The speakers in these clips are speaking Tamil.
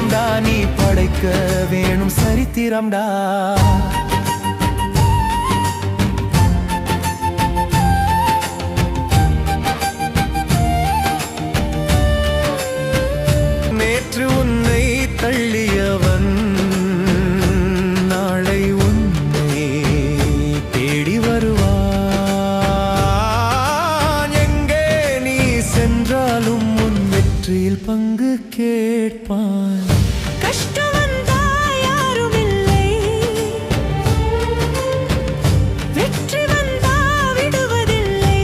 சரித்திரம்டா நீ படைக்க வேணும் சரித்திரம்டா. நேற்று உன்னை தள்ளியவன் நாளை உன்னை தேடி வருவான். எங்கே நீ சென்றாலும் உன் வெற்றியில் பங்கு கேட்பான். கஷ்டம் வந்தா யாரும் இல்லை, வெற்றி வந்தா விடுவதில்லை.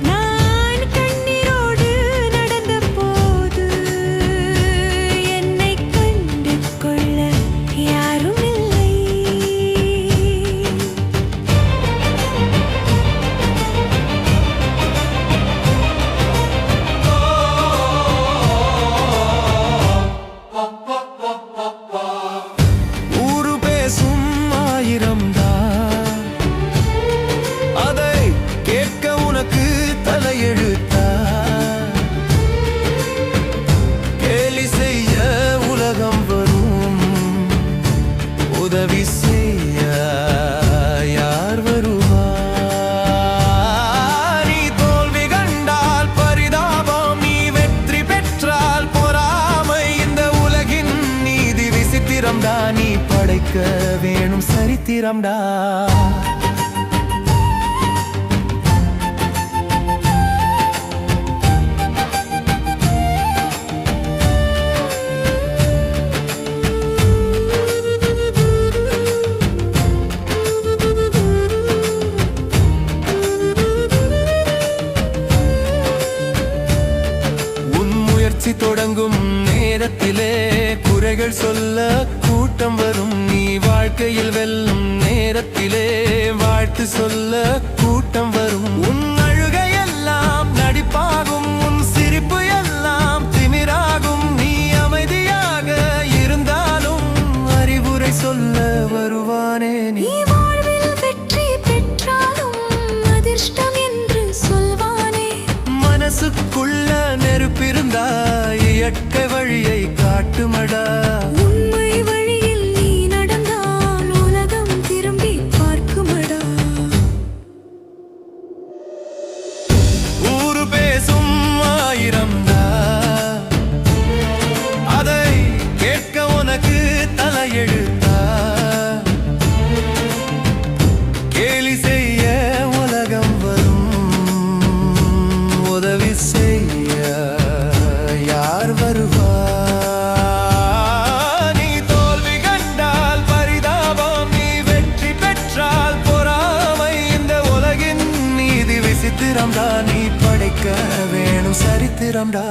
நான் கண்ணீரோடு நடந்த போது என்னை கண்டு கொள்ள யாரும் இல்லை. ஊரு பேசும் ஆயிரம்டா, அதை கேட்க உனக்கு தலையெழுத்தா? கேலி செய்ய உலகம் வரும், உதவி செய்ய யார் வருவா? நீ தோல்வி கண்டால் பரிதாபம், நீ வெற்றி பெற்றால் பொறாமை. இந்த உலகின் நீதி விசித்திரம்டா நீ படைக்க வேணும் சரித்திரம்டா. உன் முயற்சி தொடங்கும் நேரத்திலே குறைகள் சொல்ல கூட்டம் வரும். நீ வாழ்க்கையில் வெல்லும் நேரத்திலே வாழ்த்து சொல்ல கூட்டம் வரும். உன் அழுகையெல்லாம் நடிப்பாகும், உன் சிரிப்பு எல்லாம் திமிராகும். நீ அமைதியாக இருந்தாலும் அறிவுரை சொல்ல வருவானே நீ. நீ வாழ்வில் வெற்றி பெற்றாலும் அதிர்ஷ்டம் என்று சொல்வானே. மனசுக்குள்ள நெருப்பிருந்தா இயற்கை வழியை காட்டுமடா. உண்மை வழியில் நீ நடந்தால் உலகம் திரும்பி பார்க்குமடா. ஊரு பேசும் ஆயிரம்டா, அதை கேட்க உனக்கு தலையெழுத்தா? கேலி செய்ய உலகம் வரும், உதவி செய்ய யார் வருவா? நீ தோல்வி கண்டால் பரிதாபம், நீ வெற்றி பெற்றால் பொறாமை. இந்த உலகின் நீதி விசித்திரம்டா நீ படைக்க வேணும் சரித்திரம்டா.